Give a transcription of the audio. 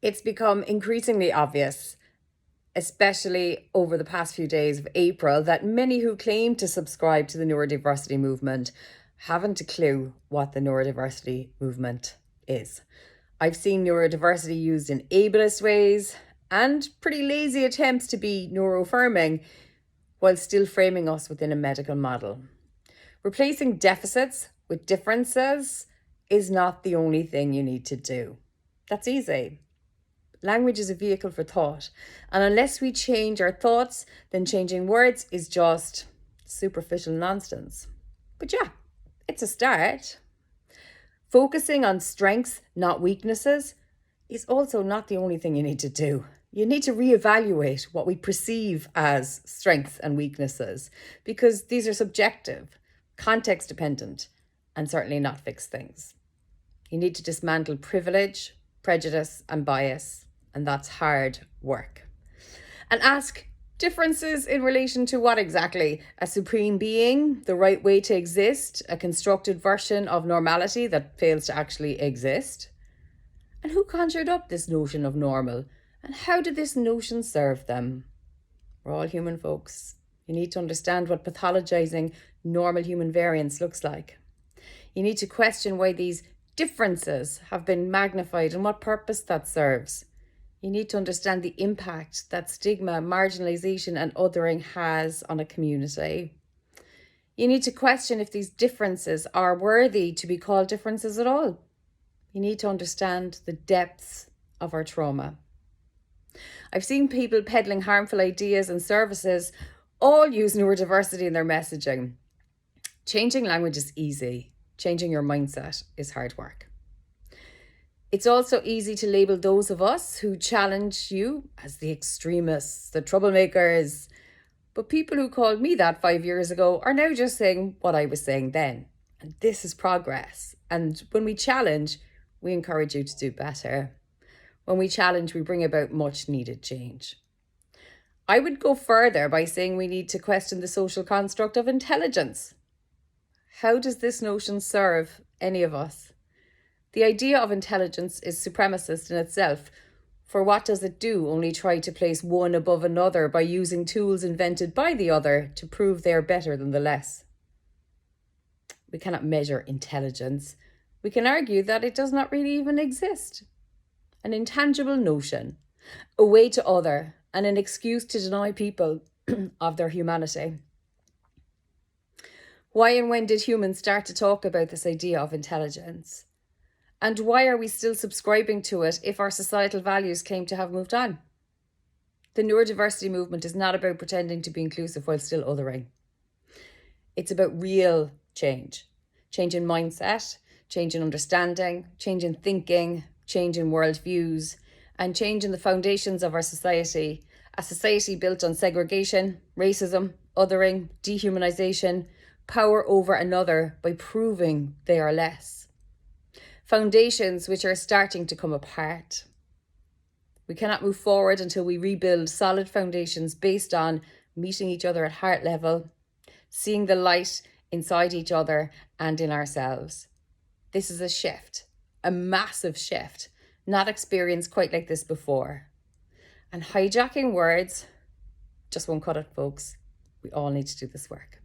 It's become increasingly obvious, especially over the past few days of April, that many who claim to subscribe to the neurodiversity movement haven't a clue what the neurodiversity movement is. I've seen neurodiversity used in ableist ways and pretty lazy attempts to be neuroaffirming while still framing us within a medical model. Replacing deficits with differences is not the only thing you need to do. That's easy. Language is a vehicle for thought, and unless we change our thoughts, then changing words is just superficial nonsense. But yeah, it's a start. Focusing on strengths, not weaknesses, is also not the only thing you need to do. You need to reevaluate what we perceive as strengths and weaknesses, because these are subjective, context dependent, and certainly not fixed things. You need to dismantle privilege, prejudice, and bias, and that's hard work. And ask differences in relation to what exactly? A supreme being, the right way to exist, a constructed version of normality that fails to actually exist? And who conjured up this notion of normal? And how did this notion serve them? We're all human, folks. You need to understand what pathologizing normal human variance looks like. You need to question why these differences have been magnified and what purpose that serves. You need to understand the impact that stigma, marginalization, and othering has on a community. You need to question if these differences are worthy to be called differences at all. You need to understand the depths of our trauma. I've seen people peddling harmful ideas and services all use neurodiversity in their messaging. Changing language is easy. Changing your mindset is hard work. It's also easy to label those of us who challenge you as the extremists, the troublemakers. But people who called me that 5 years ago are now just saying what I was saying then. And this is progress. And when we challenge, we encourage you to do better. When we challenge, we bring about much needed change. I would go further by saying we need to question the social construct of intelligence. How does this notion serve any of us? The idea of intelligence is supremacist in itself. For what does it do? Only try to place one above another by using tools invented by the other to prove they are better than the less. We cannot measure intelligence. We can argue that it does not really even exist. An intangible notion, a way to other, and an excuse to deny people of their humanity. Why and when did humans start to talk about this idea of intelligence? And why are we still subscribing to it if our societal values claim to have moved on? The neurodiversity movement is not about pretending to be inclusive while still othering. It's about real change. Change in mindset, change in understanding, change in thinking, change in worldviews, and change in the foundations of our society. A society built on segregation, racism, othering, dehumanization, power over another by proving they are less. Foundations which are starting to come apart. We cannot move forward until we rebuild solid foundations based on meeting each other at heart level, seeing the light inside each other and in ourselves. This is a shift, a massive shift, not experienced quite like this before. And hijacking words just won't cut it, folks. We all need to do this work.